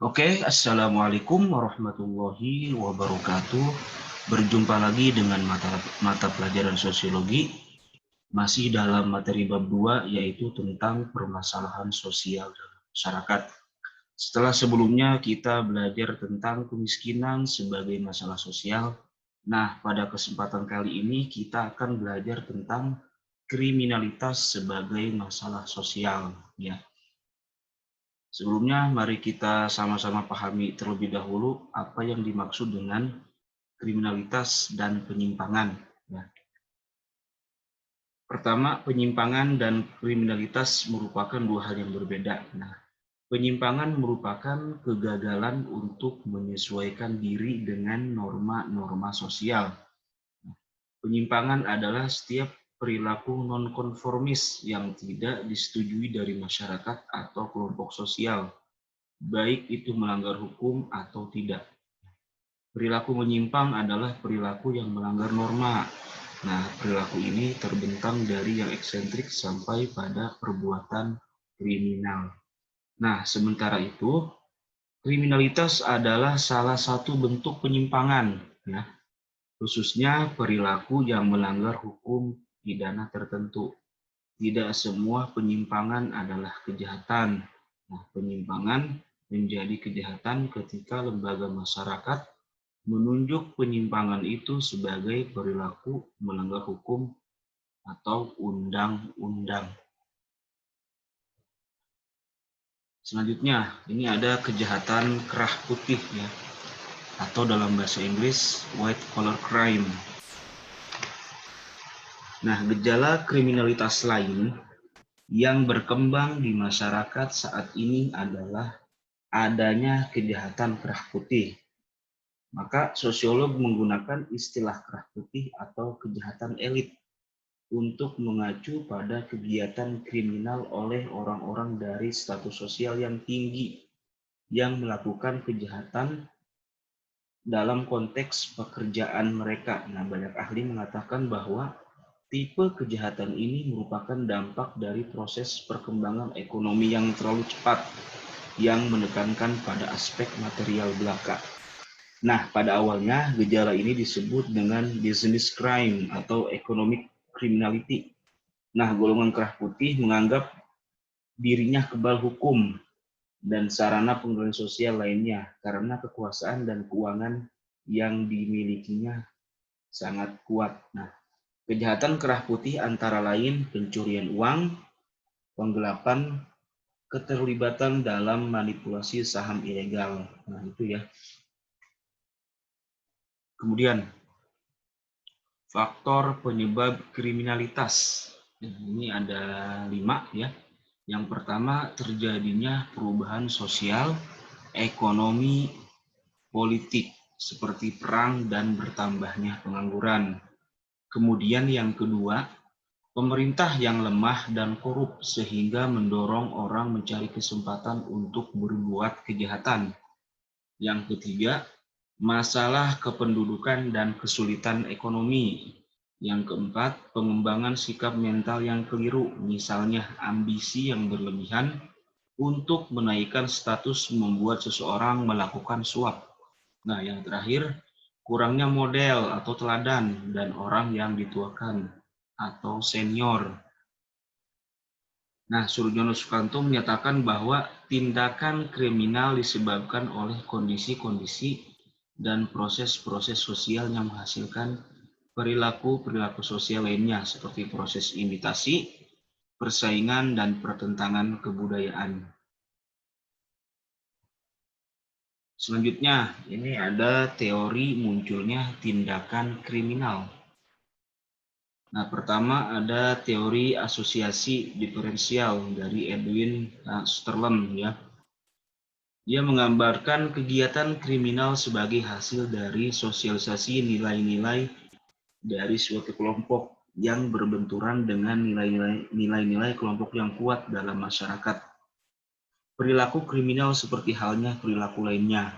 Oke, Assalamualaikum warahmatullahi wabarakatuh. Berjumpa lagi dengan mata pelajaran sosiologi, masih dalam materi bab 2, yaitu tentang permasalahan sosial dalam masyarakat. Setelah sebelumnya kita belajar tentang kemiskinan sebagai masalah sosial, nah pada kesempatan kali ini kita akan belajar tentang kriminalitas sebagai masalah sosial, ya. Sebelumnya, mari kita sama-sama pahami terlebih dahulu apa yang dimaksud dengan kriminalitas dan penyimpangan. Ya. Pertama, penyimpangan dan kriminalitas merupakan dua hal yang berbeda. Nah, penyimpangan merupakan kegagalan untuk menyesuaikan diri dengan norma-norma sosial. Penyimpangan adalah setiap perilaku nonkonformis yang tidak disetujui dari masyarakat atau kelompok sosial, baik itu melanggar hukum atau tidak. Perilaku menyimpang adalah perilaku yang melanggar norma. Nah, perilaku ini terbentang dari yang eksentrik sampai pada perbuatan kriminal. Nah, sementara itu, kriminalitas adalah salah satu bentuk penyimpangan, ya, khususnya perilaku yang melanggar hukum pidana tertentu. Tidak semua penyimpangan adalah kejahatan. Nah, penyimpangan menjadi kejahatan ketika lembaga masyarakat menunjuk penyimpangan itu sebagai perilaku melanggar hukum atau undang-undang. Selanjutnya, ini ada kejahatan kerah putih, ya, atau dalam bahasa Inggris white collar crime. Nah, gejala kriminalitas lain yang berkembang di masyarakat saat ini adalah adanya kejahatan kerah putih. Maka sosiolog menggunakan istilah kerah putih atau kejahatan elit untuk mengacu pada kegiatan kriminal oleh orang-orang dari status sosial yang tinggi yang melakukan kejahatan dalam konteks pekerjaan mereka. Nah, banyak ahli mengatakan bahwa tipe kejahatan ini merupakan dampak dari proses perkembangan ekonomi yang terlalu cepat yang menekankan pada aspek material belaka. Nah, pada awalnya gejala ini disebut dengan business crime atau economic criminality. Nah, golongan kerah putih menganggap dirinya kebal hukum dan sarana pengendalian sosial lainnya karena kekuasaan dan keuangan yang dimilikinya sangat kuat. Nah, kejahatan kerah putih antara lain pencurian uang, penggelapan, keterlibatan dalam manipulasi saham ilegal. Nah, itu ya. Kemudian, faktor penyebab kriminalitas. Ini ada 5, ya. Yang pertama, terjadinya perubahan sosial, ekonomi, politik, seperti perang dan bertambahnya pengangguran. Kemudian yang kedua, pemerintah yang lemah dan korup sehingga mendorong orang mencari kesempatan untuk berbuat kejahatan. Yang ketiga, masalah kependudukan dan kesulitan ekonomi. Yang keempat, pengembangan sikap mental yang keliru, misalnya ambisi yang berlebihan untuk menaikkan status membuat seseorang melakukan suap. Nah, yang terakhir, kurangnya model atau teladan dan orang yang dituakan atau senior. Nah, Surjono Sukanto menyatakan bahwa tindakan kriminal disebabkan oleh kondisi-kondisi dan proses-proses sosial yang menghasilkan perilaku-perilaku sosial lainnya seperti proses imitasi, persaingan, dan pertentangan kebudayaan. Selanjutnya, ini ada teori munculnya tindakan kriminal. Nah, pertama ada teori asosiasi diferensial dari Edwin Sutherland, ya. Dia menggambarkan kegiatan kriminal sebagai hasil dari sosialisasi nilai-nilai dari suatu kelompok yang berbenturan dengan nilai-nilai kelompok yang kuat dalam masyarakat. Perilaku kriminal seperti halnya perilaku lainnya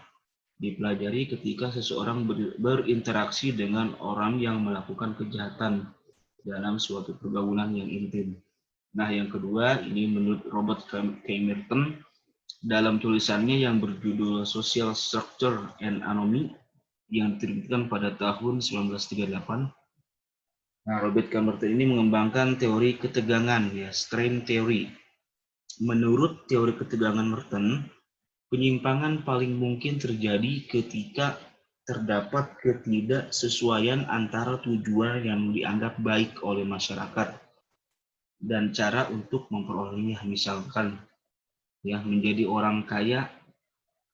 dipelajari ketika seseorang berinteraksi dengan orang yang melakukan kejahatan dalam suatu pergaulan yang intim. Nah, yang kedua, ini menurut Robert K. Merton, dalam tulisannya yang berjudul Social Structure and Anomy yang diterbitkan pada tahun 1938. Nah, Robert K. Merton ini mengembangkan teori ketegangan, ya, strain theory. Menurut teori ketegangan Merton, penyimpangan paling mungkin terjadi ketika terdapat ketidaksesuaian antara tujuan yang dianggap baik oleh masyarakat dan cara untuk memperolehnya, misalkan ya menjadi orang kaya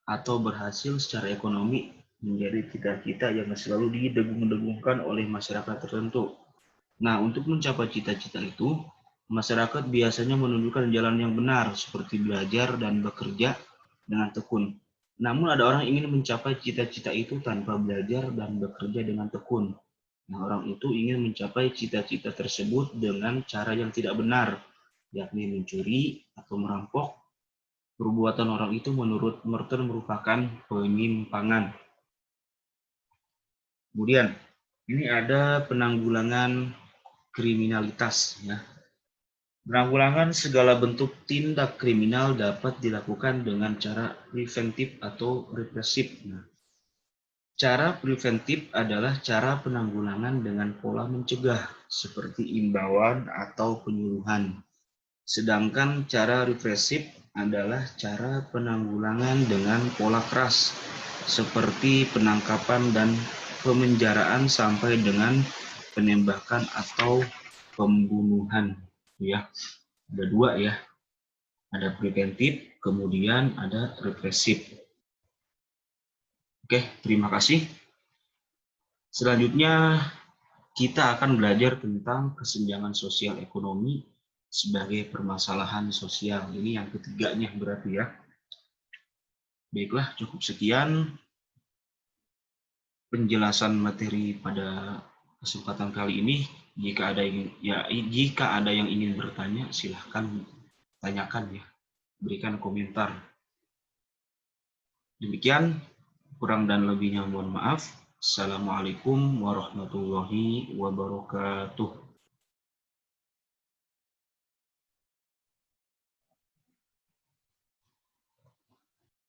atau berhasil secara ekonomi menjadi cita-cita yang selalu didengung-dengungkan oleh masyarakat tertentu. Nah, untuk mencapai cita-cita itu, masyarakat biasanya menunjukkan jalan yang benar seperti belajar dan bekerja dengan tekun. Namun ada orang yang ingin mencapai cita-cita itu tanpa belajar dan bekerja dengan tekun. Nah, orang itu ingin mencapai cita-cita tersebut dengan cara yang tidak benar, yakni mencuri atau merampok. Perbuatan orang itu menurut Merton merupakan penyimpangan. Kemudian, ini ada penanggulangan kriminalitas. Ya. Penanggulangan segala bentuk tindak kriminal dapat dilakukan dengan cara preventif atau represif. Nah, cara preventif adalah cara penanggulangan dengan pola mencegah, seperti imbauan atau penyuluhan. Sedangkan cara represif adalah cara penanggulangan dengan pola keras, seperti penangkapan dan pemenjaraan sampai dengan penembakan atau pembunuhan. Ya, ada dua ya, ada preventif, kemudian ada represif. Oke, terima kasih. Selanjutnya kita akan belajar tentang kesenjangan sosial ekonomi sebagai permasalahan sosial. Ini yang ketiganya berarti ya. Baiklah, cukup sekian penjelasan materi pada kesempatan kali ini. Jika ada yang ingin bertanya, silahkan tanyakan ya. Berikan komentar. Demikian, kurang dan lebihnya mohon maaf. Assalamualaikum warahmatullahi wabarakatuh.